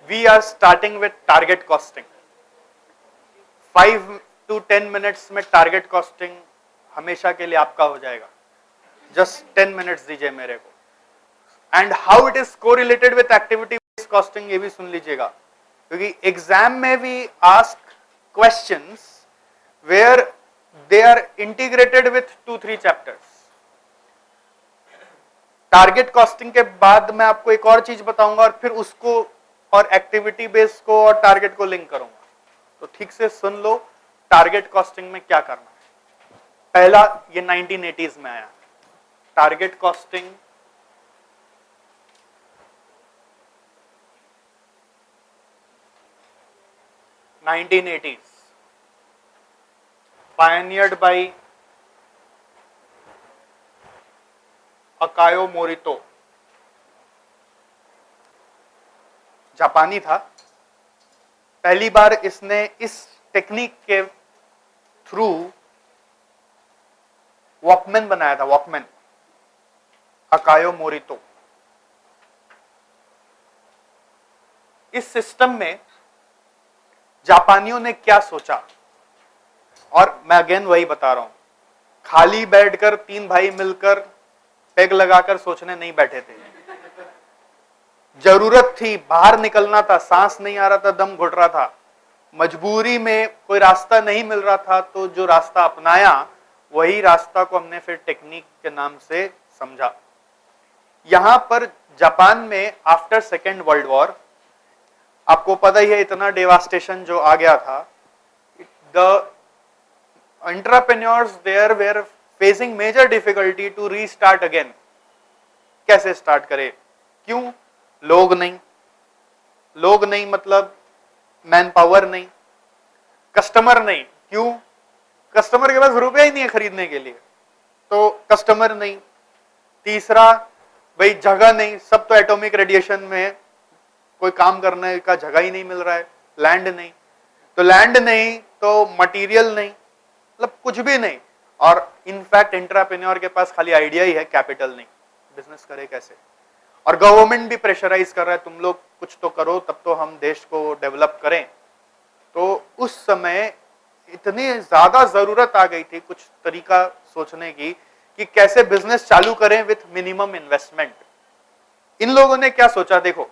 We are starting with target costing. 5 to 10 minutes में target costing हमेशा के लिए आपका हो जाएगा। जस्ट 10 मिनट्स दीजिए मेरे को। And how it is correlated with activity based costing, ये भी सुन लीजिएगा, क्योंकि एग्जाम में भी ask questions where they are integrated with 2-3 chapters. Target costing के बाद मैं आपको एक और चीज बताऊंगा और फिर उसको और एक्टिविटी बेस्ड को और टारगेट को लिंक करूंगा। तो ठीक से सुन लो टारगेट कॉस्टिंग में क्या करना है। पहला, ये 1980s में आया टारगेट कॉस्टिंग। pioneered by अकायो मोरितो, जापानी था। पहली बार इसने इस टेक्निक के थ्रू वॉकमैन बनाया था, वॉकमैन, अकायो मोरितो। इस सिस्टम में जापानियों ने क्या सोचा, और मैं अगेन वही बता रहा हूं, खाली बैठकर 3 भाई मिलकर पेग लगाकर सोचने नहीं बैठे थे। जरूरत थी, बाहर निकलना था, सांस नहीं आ रहा था, दम घुट रहा था, मजबूरी में कोई रास्ता नहीं मिल रहा था, तो जो रास्ता अपनाया वही रास्ता को हमने फिर टेक्निक के नाम से समझा। यहां पर जापान में आफ्टर सेकेंड वर्ल्ड वॉर, आपको पता ही है इतना डेवास्टेशन जो आ गया था, the entrepreneurs there were facing major difficulty to restart again. कैसे स्टार्ट करे? क्यों? लोग नहीं, लोग नहीं मतलब मैन पावर नहीं, कस्टमर नहीं। क्यों? कस्टमर के पास रुपया ही नहीं है खरीदने के लिए, तो कस्टमर नहीं। तीसरा, भाई जगह नहीं, सब तो एटॉमिक रेडिएशन में, कोई काम करने का जगह ही नहीं मिल रहा है। लैंड नहीं, तो लैंड नहीं तो मटेरियल नहीं, मतलब कुछ भी नहीं। और इनफैक्ट एंटरप्रेन्योर के पास खाली आइडिया ही है, कैपिटल नहीं, बिजनेस करे कैसे। और गवर्नमेंट भी प्रेशराइज कर रहा है, तुम लोग कुछ तो करो तब तो हम देश को डेवलप करें। तो उस समय इतनी ज्यादा जरूरत आ गई थी कुछ तरीका सोचने की कि कैसे बिजनेस चालू करें विथ मिनिमम इन्वेस्टमेंट। इन लोगों ने क्या सोचा, देखो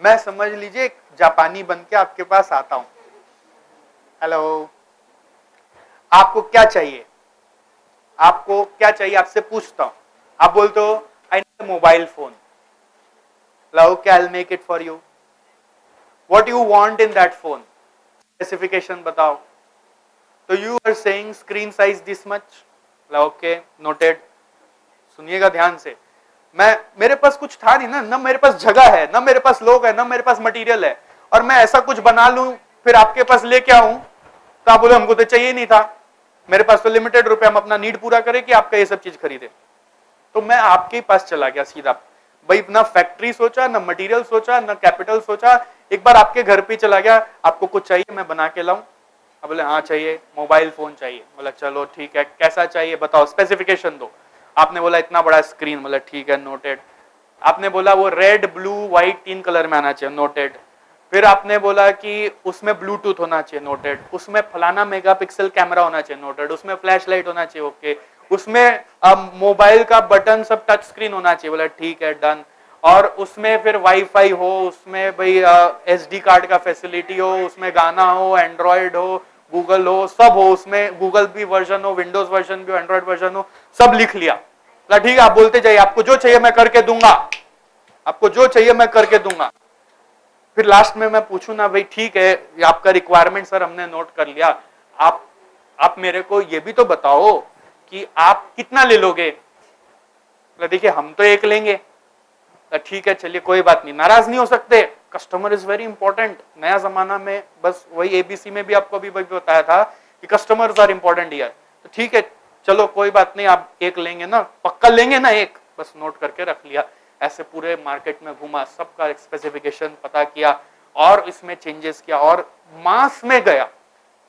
मैं समझ लीजिए एक जापानी बन के आपके पास आता हूं। हेलो, आपको क्या चाहिए? आपको क्या चाहिए आपसे पूछता हूं, आप बोलते हो I need mobile phone. Okay, I will make it for you. What you want in that phone? Specification बताओ। तो you are saying screen size this much. Okay, noted. सुनिएगा ध्यान से, मेरे पास कुछ था नहीं ना मेरे पास जगह है, ना मेरे पास लोग है, ना मेरे पास मटेरियल है, और मैं ऐसा कुछ बना लूं फिर आपके पास लेके आऊं तो आप बोले हमको तो चाहिए नहीं था, मेरे पास तो लिमिटेड रुपए, हम अपना नीड पूरा करें कि आपका ये सब चीज खरीदे। तो मैं आपके पास चला गया सीधा, भाई ना फैक्ट्री सोचा, ना मटेरियल सोचा, ना कैपिटल सोचा, एक बार आपके घर पे चला गया, आपको कुछ चाहिए मैं बना के लाऊं? अब बोले हाँ चाहिए, मोबाइल फोन चाहिए। बोला चलो ठीक है, कैसा चाहिए बताओ, स्पेसिफिकेशन दो। आपने बोला इतना बड़ा स्क्रीन। बोला ठीक है, नोटेड। आपने बोला वो रेड ब्लू व्हाइट 3 कलर में आना चाहिए। नोटेड। फिर आपने बोला कि उसमें ब्लूटूथ होना चाहिए। नोटेड। उसमें फलाना मेगापिक्सल कैमरा होना चाहिए। नोटेड। उसमें फ्लैश लाइट होना चाहिए। ओके। उसमें मोबाइल का बटन सब टच स्क्रीन होना चाहिए। बोला ठीक है, डन। और उसमें फिर वाईफाई हो, उसमें भाई SD कार्ड का फैसिलिटी हो, उसमें गाना हो, एंड्रॉइड हो, गूगल हो, सब हो, उसमें गूगल भी वर्जन हो, विंडोज वर्जन भी हो, एंड्रॉइड वर्जन हो, सब लिख लिया। ठीक है, आप बोलते जाइए, आपको जो चाहिए मैं करके दूंगा, आपको जो चाहिए मैं करके दूंगा। फिर लास्ट में मैं पूछूं ना, भाई ठीक है आपका रिक्वायरमेंट सर हमने नोट कर लिया, आप मेरे को ये भी तो बताओ कि आप कितना ले लोगे। देखिए हम तो एक लेंगे। ठीक है चलिए कोई बात नहीं, नाराज नहीं हो सकते, कस्टमर इज वेरी इंपॉर्टेंट। नया जमाना में बस वही ABC में भी आपको अभी बताया था कि कस्टमर्स आर इंपॉर्टेंट हियर। तो ठीक है चलो कोई बात नहीं, आप एक लेंगे ना, पक्का लेंगे ना एक, बस नोट करके रख लिया। ऐसे पूरे मार्केट में घूमा, सबका स्पेसिफिकेशन पता किया और इसमें चेंजेस किया और मास में गया।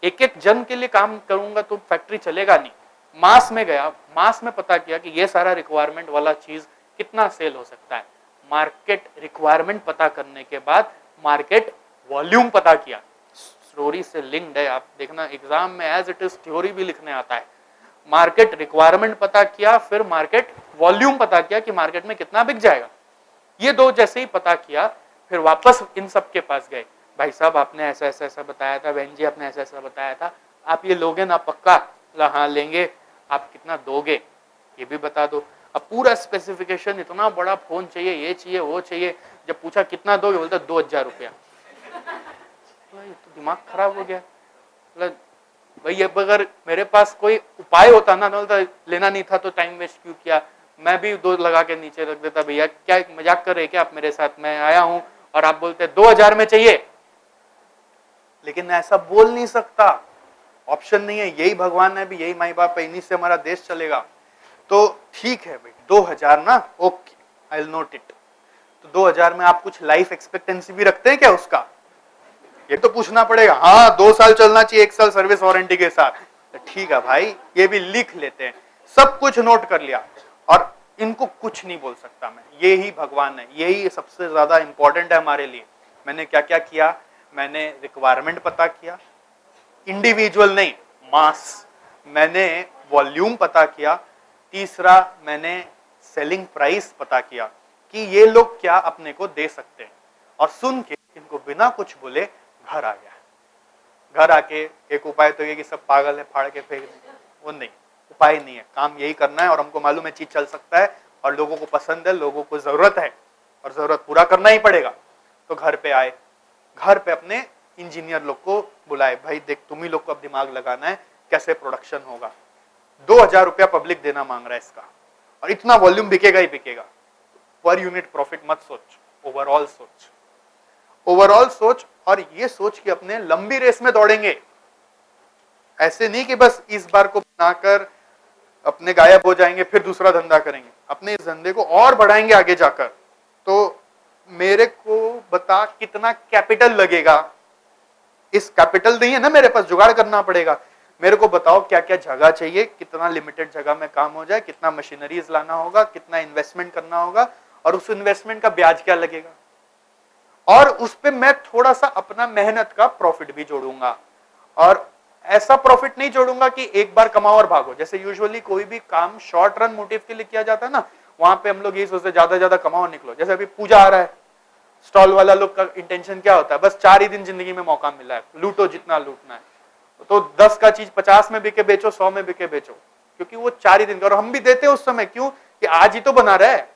एक एक जन के लिए काम करूंगा तो फैक्ट्री चलेगा नहीं, मास में गया, मास में पता किया कि ये सारा रिक्वायरमेंट वाला चीज कितना सेल हो सकता है। मार्केट रिक्वायरमेंट पता करने के बाद मार्केट वॉल्यूम पता किया, स्टोरी से लिंक्ड है, आप देखना एग्जाम में एज इट इज थ्योरी भी लिखने आता है। मार्केट रिक्वायरमेंट पता किया, फिर मार्केट वॉल्यूम पता किया कि मार्केट में कितना बिक जाएगा। ये दो जैसे ही पता किया, फिर वापस इन सब के पास गए, भाई साहब आपने ऐसा ऐसा ऐसा बताया था, बहन जी आपने ऐसा ऐसा बताया था, आप ये लोगे ना पक्का? हाँ लेंगे। आप कितना दोगे ये भी बता दो। अब पूरा स्पेसिफिकेशन, इतना बड़ा फोन चाहिए, ये चाहिए वो चाहिए। जब पूछा कितना दोगे, बोलता 2000 रुपया। तो दिमाग खराब हो गया। मतलब भाई अब अगर मेरे पास कोई उपाय होता ना, बोलता लेना नहीं था तो टाइम वेस्ट क्यों किया, मैं भी 2 लगा के नीचे रख देता। भैया क्या मजाक कर रहे क्या आप मेरे साथ? मैं आया हूं और आप बोलते 2000 में चाहिए। लेकिन ऐसा बोल नहीं सकता, ऑप्शन नहीं है। यही भगवान है भी, यही माई बाप है, इन्हीं से हमारा देश चलेगा। तो ठीक है भाई 2000 ना, okay I will note it. तो 2000 में आप कुछ लाइफ एक्सपेक्टेंसी भी रखते हैं क्या उसका? ये तो पूछना पड़ेगा। हाँ 2 साल चलना चाहिए, 1 साल सर्विस वारंटी के साथ। तो ठीक है भाई, ये भी लिख लेते हैं। सब कुछ नोट कर लिया और इनको कुछ नहीं बोल सकता मैं, ये ही भगवान है, यही सबसे ज्यादा इंपॉर्टेंट है हमारे लिए। मैंने क्या क्या किया? मैंने रिक्वायरमेंट पता किया, इंडिविजुअल नहीं मास। मैंने वॉल्यूम पता किया। तीसरा मैंने सेलिंग प्राइस पता किया कि ये लोग क्या अपने को दे सकते हैं। और सुन के इनको बिना कुछ बोले घर आ गया। घर आके एक उपाय तो ये कि सब पागल है फाड़ के फेंक दें, वो नहीं, उपाय नहीं है। काम यही करना है और हमको मालूम है चीज चल सकता है और लोगों को पसंद है, लोगों को जरूरत है और जरूरत पूरा करना ही पड़ेगा। तो घर पे आए, घर पे अपने इंजीनियर लोग को बुलाए, भाई देख तुम ही लोग को अब दिमाग लगाना है कैसे प्रोडक्शन होगा। 2000 रुपया पब्लिक देना मांग रहा है इसका, और इतना वॉल्यूम बिकेगा ही बिकेगा। पर यूनिट प्रॉफिट मत सोच, ओवरऑल सोच, ओवरऑल सोच। और ये सोच कि अपने लंबी रेस में दौड़ेंगे। ऐसे नहीं कि बस इस बार को बनाकर अपने गायब हो जाएंगे फिर दूसरा धंधा करेंगे, अपने इस धंधे को और बढ़ाएंगे आगे जाकर। तो मेरे को बता कितना कैपिटल लगेगा? इस कैपिटल नहीं है ना मेरे पास, जुगाड़ करना पड़ेगा। मेरे को बताओ क्या क्या जगह चाहिए, कितना लिमिटेड जगह में काम हो जाए, कितना मशीनरीज लाना होगा, कितना इन्वेस्टमेंट करना होगा, और उस इन्वेस्टमेंट का ब्याज क्या लगेगा, और उस पे मैं थोड़ा सा अपना मेहनत का प्रॉफिट भी जोड़ूंगा। और ऐसा प्रॉफिट नहीं जोड़ूंगा कि एक बार कमाओ और भागो। जैसे यूजुअली कोई भी काम शॉर्ट रन मोटिव के लिए किया जाता है ना, वहां पे हम लोग यही सोचते ज्यादा ज्यादा कमाओ निकलो। जैसे अभी पूजा आ रहा है, स्टॉल वाला लोग का इंटेंशन क्या होता है? बस 4 ही दिन जिंदगी में मौका मिला है, लूटो जितना लूटना है। तो 10 का चीज 50 में बिके बेचो, 100 में बिके बेचो, क्योंकि वो 4 ही दिन का। और हम भी देते हैं उस समय, क्यों कि आज ही तो बना रहा है,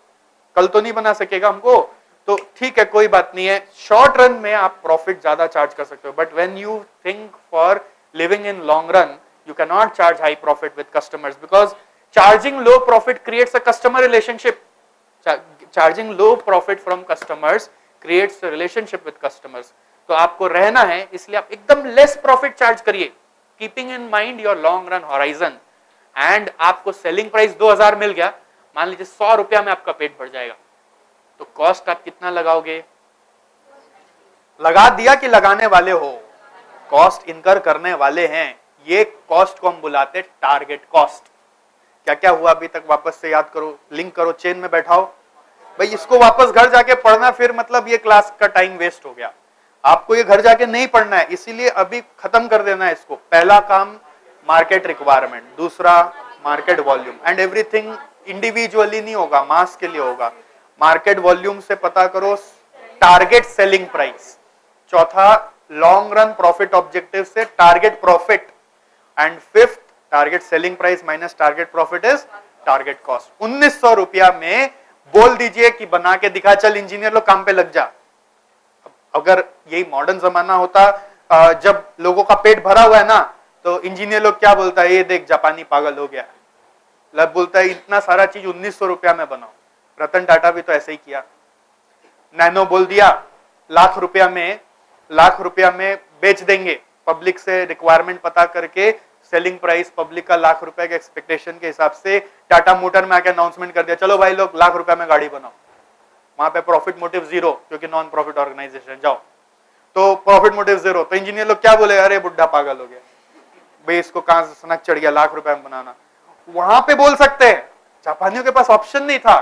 कल तो नहीं बना सकेगा हमको। तो ठीक है कोई बात नहीं है, शॉर्ट रन में आप प्रॉफिट ज्यादा चार्ज कर सकते हो, but when you think for living in long run you cannot charge high profit with customers, because charging low profit creates a customer relationship. Charging low profit from customers creates a relationship with customers. तो आपको रहना है, इसलिए आप एकदम less profit charge करिए, keeping in mind your long run horizon. And आपको selling price 2000 मिल गया, मान लीजिए 100 रुपया में आपका पेट भर जाएगा, तो कॉस्ट आप कितना लगाओगे? लगा दिया कि लगाने वाले हो, कॉस्ट इनकर करने वाले हैं। ये कॉस्ट को हम बुलाते हैं टारगेट कॉस्ट। क्या क्या हुआ अभी तक वापस से याद करो, लिंक करो, चेन में बैठाओ भाई। इसको वापस घर जाके पढ़ना, फिर मतलब ये क्लास का टाइम वेस्ट हो गया। आपको ये घर जाके नहीं पढ़ना है, इसीलिए अभी खत्म कर देना है इसको। पहला काम मार्केट रिक्वायरमेंट, दूसरा market volume, and everything individually नहीं होगा, मास के लिए होगा। मार्केट वॉल्यूम से पता करो टारगेट सेलिंग प्राइस। चौथा लॉन्ग रन प्रॉफिट ऑब्जेक्टिव से target profit, and fifth target selling price minus target profit is target cost. 1900 रुपया में बोल दीजिए कि बना के दिखा, चल इंजीनियर लोग काम पे लग जा। अगर यही मॉडर्न जमाना होता, जब लोगों का पेट भरा हुआ है ना, तो इंजीनियर लोग क्या बोलता है, ये देख जापानी पागल हो गया, लब बोलता है इतना सारा चीज 1900 रुपया में बनाओ। रतन टाटा भी तो ऐसे ही किया। नैनो बोल दिया लाख रुपया में बेच देंगे, पब्लिक से रिक्वायरमेंट पता करके सेलिंग प्राइस पब्लिक का लाख रुपए के एक्सपेक्टेशन के हिसाब से टाटा मोटर में आके अनाउंसमेंट कर दिया, चलो भाई लोग लाख रुपए में गाड़ी बनाओ। वहां पे प्रॉफिट मोटिव जीरो, क्योंकि नॉन प्रॉफिट ऑर्गेनाइजेशन, जाओ तो प्रॉफिट मोटिव जीरो। तो इंजीनियर लोग क्या बोले, अरे बुढ़ा पागल हो गया भाई, इसको कहां से सनक चढ़ गया लाख रुपए में बनाना। वहां पे बोल सकते हैं, जापानियों के पास ऑप्शन नहीं था,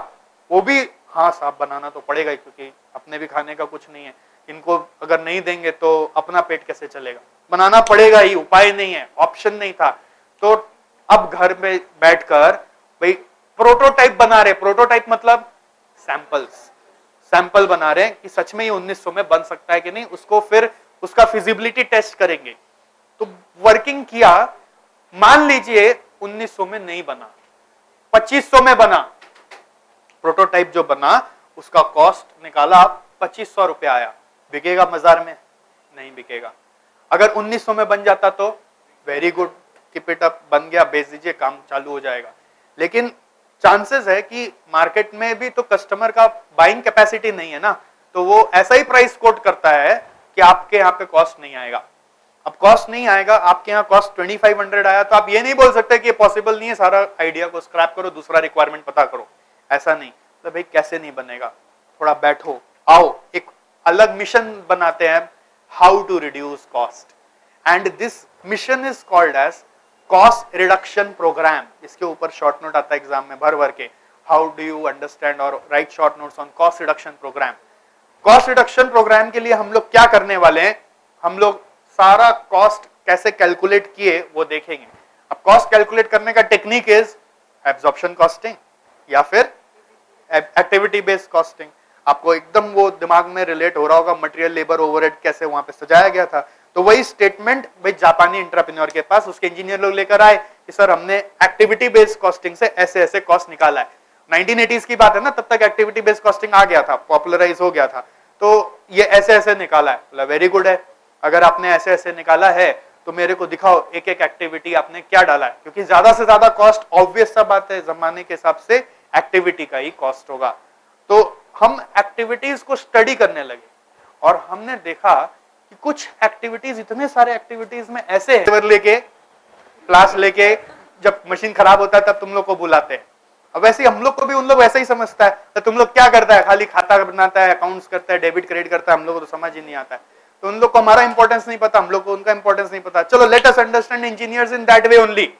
वो भी हाँ साहब बनाना तो पड़ेगा ही, क्योंकि अपने भी खाने का कुछ नहीं है। इनको अगर नहीं देंगे तो अपना पेट कैसे चलेगा, बनाना पड़ेगा ही, उपाय नहीं है, ऑप्शन नहीं था। तो अब घर में बैठकर भाई प्रोटोटाइप बना रहे, प्रोटोटाइप मतलब सैंपल बना रहे हैं कि सच में ये 1900 में बन सकता है कि नहीं, उसको फिर उसका फिजिबिलिटी टेस्ट करेंगे। तो वर्किंग किया, मान लीजिए 1900 में नहीं बना, 2500 में बना, प्रोटोटाइप जो बना उसका कॉस्ट निकाला, 2500 रुपया आया, बिकेगा बाजार में? नहीं बिकेगा। अगर 1900 में बन जाता तो very good, keep it up, बन गया, बेच दीजिए, काम चालू हो जाएगा। लेकिन चांसेस है कि मार्केट में भी तो कस्टमर का बाइंग कैपेसिटी नहीं है ना, तो वो ऐसा ही प्राइस कोट करता है कि आपके यहाँ पे कॉस्ट नहीं आएगा। अब कॉस्ट नहीं आएगा, आपके यहाँ कॉस्ट 2500 आया, तो आप ये नहीं बोल सकते कि ये पॉसिबल नहीं है, सारा आइडिया को स्क्रैप करो, दूसरा रिक्वायरमेंट पता करो। ऐसा नहीं, तो भाई कैसे नहीं बनेगा, थोड़ा बैठो, आओ एक अलग मिशन बनाते हैं, how to reduce cost, and this mission is called as cost reduction program. इसके ऊपर शॉर्ट नोट आता है एग्जाम में भर भर के, हाउ डू यू अंडरस्टैंड और write short notes on cost reduction program. Cost reduction program के लिए हम लोग क्या करने वाले हैं, हम लोग सारा कॉस्ट कैसे कैलकुलेट किए वो देखेंगे। अब कॉस्ट कैलकुलेट करने का टेक्निक इज एब्जॉर्प्शन कॉस्टिंग या फिर एक्टिविटी बेस्ड कॉस्टिंग। आपको एकदम वो दिमाग में रिलेट हो रहा होगा, मटेरियल लेबर ओवरहेड कैसे वहां पे सजाया गया था। तो वही स्टेटमेंट भाई जापानी एंटरप्रेन्योर के पास उसके इंजीनियर लोग लेकर आए कि सर हमने एक्टिविटी बेस्ड कॉस्टिंग से ऐसे ऐसे कॉस्ट निकाला है। 1980s की बात है ना, तब तक एक्टिविटी बेस्ड कॉस्टिंग आ गया था, पॉपुलराइज हो गया था, तो ये ऐसे ऐसे निकाला है। बोला वेरी गुड है, अगर आपने ऐसे ऐसे निकाला है तो मेरे को दिखाओ एक एक एक्टिविटी आपने क्या डाला है, क्योंकि ज्यादा से ज्यादा कॉस्ट ऑब्वियस सा बात है जमाने के हिसाब से एक्टिविटी का ही कॉस्ट होगा। तो हम एक्टिविटीज को स्टडी करने लगे और हमने देखा कि कुछ एक्टिविटीज, इतने सारे एक्टिविटीज में ऐसे है, लेके क्लास लेके जब मशीन खराब होता है तब तुम लोग को बुलाते हैं। अब वैसे ही हम लोग को भी उन लोग वैसे ही समझता है, तो तुम लोग क्या करता है, खाली खाता बनाता है, अकाउंट्स करता है, डेबिट क्रेडिट करता है, हम लोग को तो समझ ही नहीं आता है। तो उन लोग को हमारा इंपॉर्टेंस नहीं पता, हम लोग को उनका इंपॉर्टेंस नहीं पता। चलो let us understand engineers in that way only.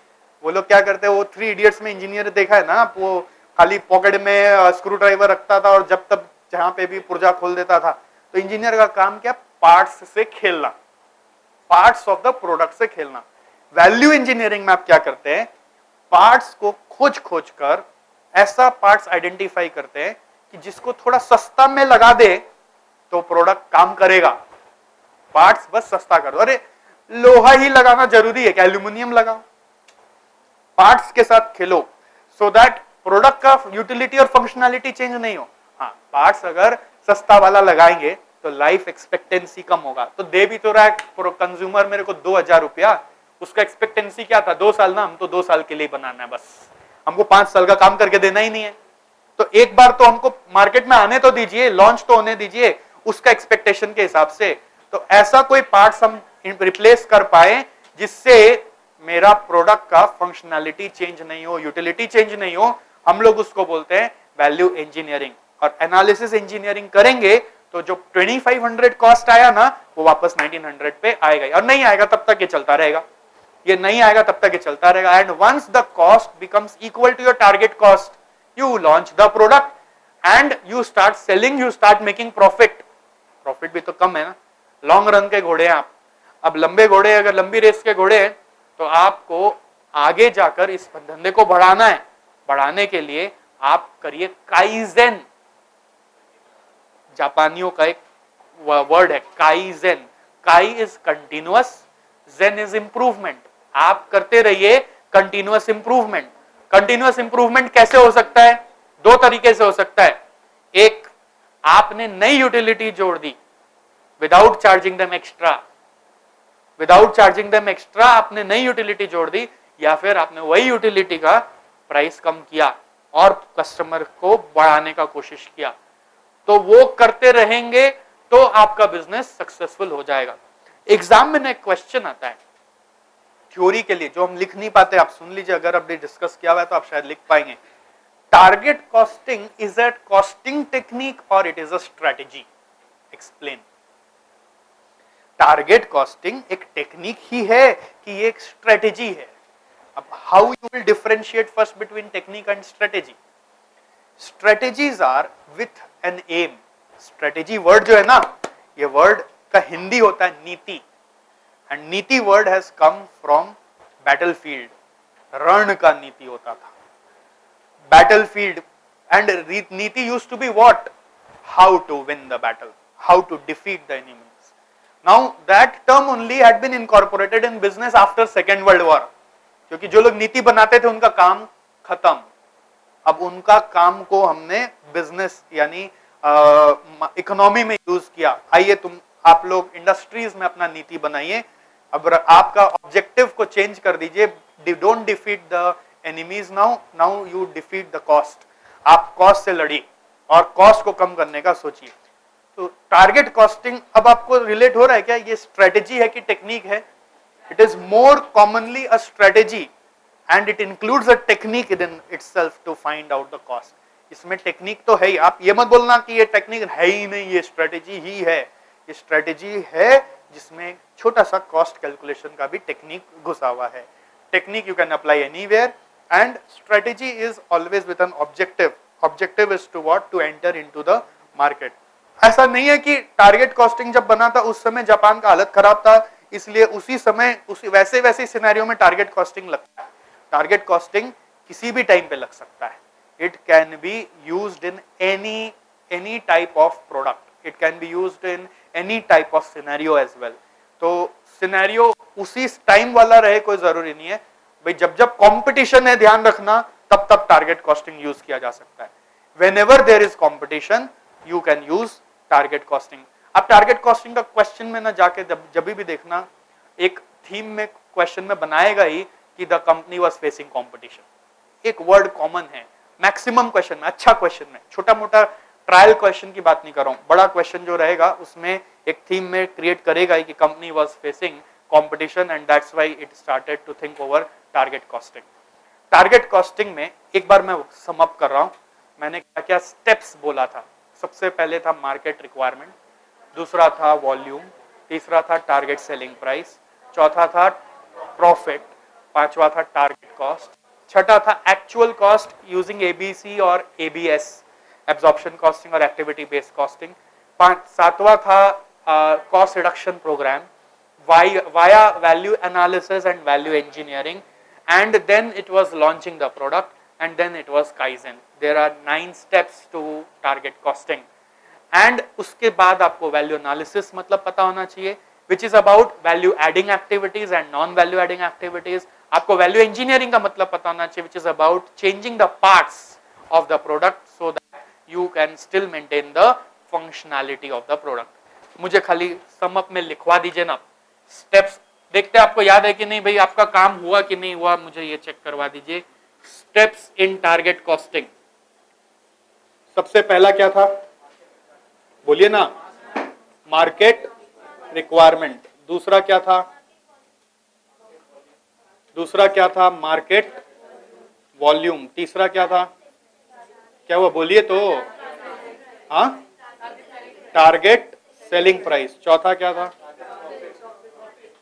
वो लोग क्या करते हैं, वो 3 इडियट्स में इंजीनियर देखा है ना, वो खाली पॉकेट में स्क्रू ड्राइवर रखता था और जब तब जहां पे भी पुर्जा खोल देता था। तो इंजीनियर का काम क्या, पार्ट्स से खेलना, पार्ट्स ऑफ द प्रोडक्ट से खेलना। वैल्यू इंजीनियरिंग में आप क्या करते हैं, पार्ट्स को खोज खोज कर ऐसा पार्ट्स आइडेंटिफाई करते हैं कि जिसको थोड़ा सस्ता में लगा दे तो प्रोडक्ट काम करेगा। पार्ट्स बस सस्ता कर दो, अरे लोहा ही लगाना जरूरी है कि एल्यूमिनियम लगाओ, पार्ट्स के साथ खेलो सो दैट प्रोडक्ट का यूटिलिटी और फंक्शनैलिटी चेंज नहीं हो। हाँ, पार्ट्स अगर सस्ता वाला लगाएंगे तो लाइफ एक्सपेक्टेंसी कम होगा। तो दे भी तो रहा है कंज्यूमर मेरे को 2000 रुपया, उसका एक्सपेक्टेंसी क्या था, 2 साल ना, हम तो 2 साल के लिए बनाना है, बस हमको 5 साल का काम करके देना ही नहीं है। तो एक बार तो हमको मार्केट में आने तो दीजिए, लॉन्च तो होने दीजिए उसका एक्सपेक्टेशन के हिसाब से। तो ऐसा कोई पार्ट्स हम रिप्लेस कर पाए जिससे मेरा प्रोडक्ट का फंक्शनैलिटी चेंज नहीं हो, यूटिलिटी चेंज नहीं हो, हम लोग उसको बोलते हैं वैल्यू इंजीनियरिंग। और एनालिसिस इंजीनियरिंग करेंगे तो जो 2500 कॉस्ट आया ना वो वापस 1900 पे आएगा, और नहीं आएगा तब तक ये चलता रहेगा, ये नहीं आएगा तब तक ये चलता रहेगा। And once the cost becomes equal to your target cost, you launch the product and you start selling, you start making profit. Profit भी तो कम है ना, लॉन्ग रन के घोड़े हैं आप। अब लंबे घोड़े, अगर लंबी रेस के घोड़े हैं तो आपको आगे जाकर इस धंधे को बढ़ाना है। बढ़ाने के लिए आप करिए काइजेन, जापानियों का एक वर्ड है kaizen. Kai is continuous, zen is improvement. आप करते रहिए कंटिन्यूअस इंप्रूवमेंट। कंटिन्यूअस इंप्रूवमेंट कैसे हो सकता है, 2 तरीके से हो सकता है। एक, आपने नई यूटिलिटी जोड़ दी without charging them extra, without charging them extra आपने नई यूटिलिटी जोड़ दी, या फिर आपने वही यूटिलिटी का प्राइस कम किया और कस्टमर को बढ़ाने का कोशिश किया। तो वो करते रहेंगे तो आपका बिजनेस सक्सेसफुल हो जाएगा। एग्जाम में एक क्वेश्चन आता है थ्योरी के लिए जो हम लिख नहीं पाते, आप सुन लीजिए, अगर आपने डिस्कस किया हुआ है तो आप शायद लिख पाएंगे। Target costing is a costing technique और it is a strategy. Explain. Target costing एक टेक्निक ही है कि ये एक स्ट्रेटेजी है। अब how you will differentiate first between technique and strategy. Strategies are with N M. Strategy word जो है ना, ये वर्ड का हिंदी होता है नीति, and niti word has come from battlefield, रण का नीति होता था, battlefield, and niti used to be what, how to win the battle, how to defeat the enemies. Now that term only had been incorporated in business after second world war, क्योंकि जो लोग नीति बनाते थे उनका काम खत्म, अब उनका काम को हमने बिजनेस यानी इकोनॉमी में यूज किया. आइए आप लोग इंडस्ट्रीज में अपना नीति बनाइए, अब आपका ऑब्जेक्टिव को चेंज कर दीजिए, don't defeat the enemies, now you defeat the cost. आप कॉस्ट से लड़िए और कॉस्ट को कम करने का सोचिए. तो टारगेट कॉस्टिंग अब आपको रिलेट हो रहा है क्या, ये स्ट्रेटेजी है कि टेक्निक है? It is more commonly a strategy and it includes a technique in itself to find out the cost. इसमें टेक्निक तो है ही, आप ये मत बोलना कि ये टेक्निक है ही नहीं, ये स्ट्रेटेजी ही है. ये स्ट्रेटेजी है जिसमें छोटा सा कॉस्ट कैलकुलेशन का भी टेक्निक घुसा हुआ है. Technique you can apply anywhere and strategy is always with an objective. Objective is to what, to enter into the market. ऐसा नहीं है कि टारगेट कॉस्टिंग जब बना था उस समय जापान का हालत खराब था, इसलिए उसी समय वैसे सिनेरियो में टारगेट कॉस्टिंग लगता है. टारगेट कॉस्टिंग किसी भी टाइम पे लग सकता है. It can be used in any type of product, it can be used in any type of scenario as well. तो सिनेरियो उसी टाइम वाला रहे कोई जरूरी नहीं है भाई. जब जब कंपटीशन है ध्यान रखना, तब तब टारगेट कॉस्टिंग यूज किया जा सकता है. Whenever there is competition you can use target costing. आप टारगेट कॉस्टिंग का क्वेश्चन में ना जाके जब भी देखना, एक थीम में क्वेश्चन में बनाएगा ही कि the company was facing competition. एक वर्ड कॉमन है मैक्सिमम क्वेश्चन में, अच्छा क्वेश्चन में, छोटा मोटा ट्रायल क्वेश्चन की बात नहीं कर रहा हूं. बड़ा क्वेश्चन जो रहेगा उसमें एक थीम में क्रिएट करेगा ही कि company was facing competition and that's why it started to think over target costing. Target costing में एक बार मैं सम अप कर रहा हूं, मैंने क्या क्या स्टेप्स बोला था. सबसे पहले था मार्केट रिक्वायरमेंट, दूसरा था वॉल्यूम, तीसरा था टारगेट सेलिंग प्राइस, चौथा था प्रॉफिट, पांचवा था टारगेट कॉस्ट, छठा था एक्चुअल कॉस्ट यूजिंग एबीसी और एबीएस, एब्जॉर्प्शन कॉस्टिंग और एक्टिविटी बेस्ड कॉस्टिंग, सातवां था cost reduction program via value analysis and value engineering, and then it was launching the product and then it was kaizen. There are 9 steps to target costing. And उसके बाद आपको value analysis मतलब पता होना चाहिए, which is about value adding activities and non value adding activities. आपको value engineering का मतलब पता होना चाहिए, which is about changing the parts of the product so that you can still maintain the functionality of the product. मुझे खाली sum up में लिखवा दीजिए ना स्टेप्स, देखते हैं आपको याद है कि नहीं भाई, आपका काम हुआ कि नहीं हुआ, मुझे ये चेक करवा दीजिए. Steps in target costing. सबसे पहला क्या था, बोलिए ना, मार्केट रिक्वायरमेंट. दूसरा क्या था, मार्केट वॉल्यूम. तीसरा क्या था, क्या हुआ बोलिए तो, हाँ, टारगेट सेलिंग प्राइस. चौथा क्या था,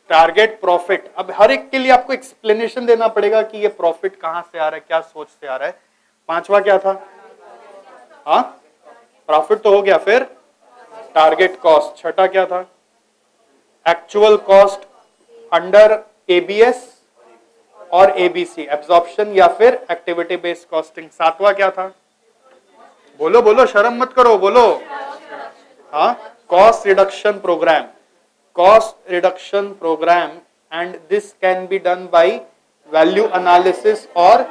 टारगेट प्रॉफिट. अब हर एक के लिए आपको एक्सप्लेनेशन देना पड़ेगा कि ये प्रॉफिट कहां से आ रहा है, क्या सोच से आ रहा है. पांचवा क्या था, हाँ, प्रॉफिट तो हो गया. फिर टारगेट कॉस्ट. छठा क्या था, एक्चुअल कॉस्ट अंडर एबीएस और एबीसी, एब्जॉर्प्शन या फिर एक्टिविटी बेस्ड कॉस्टिंग. सातवां क्या था, बोलो बोलो, शर्म मत करो, बोलो, हाँ, cost reduction program. Cost reduction program and this can be done by value analysis और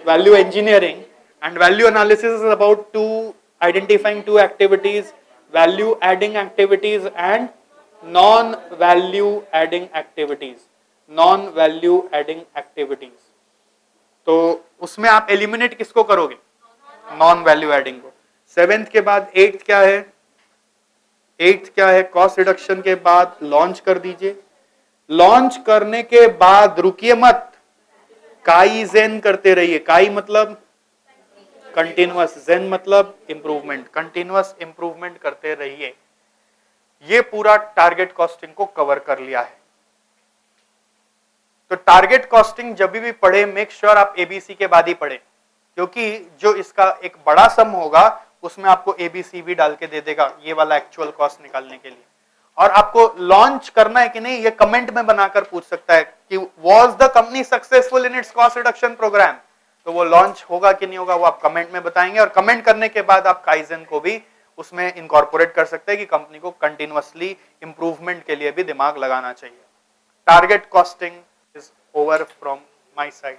value engineering. And value analysis is about to identifying to activities, value adding activities and non value adding activities. Non value adding activities, तो उसमें आप eliminate किसको करोगे, non value adding को. 7th के बाद 8th क्या है, 8th क्या है, कॉस्ट रिडक्शन के बाद लॉन्च कर दीजिए. लॉन्च करने के बाद रुकिए मत, काइजेन करते रहिए. काई मतलब कंटिन्यूअस, जेन मतलब इंप्रूवमेंट, कंटिन्यूअस इंप्रूवमेंट करते रहिए. ये पूरा टारगेट कॉस्टिंग को कवर कर लिया है. तो टारगेट कॉस्टिंग जब भी पढ़े, मेक श्योर आप एबीसी के बाद ही पढ़े, क्योंकि जो इसका एक बड़ा सम होगा उसमें आपको एबीसी भी डाल के दे देगा, ये वाला एक्चुअल कॉस्ट निकालने के लिए. और आपको लॉन्च करना है कि नहीं ये कमेंट में बनाकर पूछ सकता है कि was the company successful in its cost reduction program, तो वो लॉन्च होगा कि नहीं होगा वो आप कमेंट में बताएंगे, और कमेंट करने के बाद आप काइजन को भी उसमें इनकॉर्पोरेट कर सकते हैं कि कंपनी को कंटिन्यूअसली इंप्रूवमेंट के लिए भी दिमाग लगाना चाहिए। Target costing is over from my side.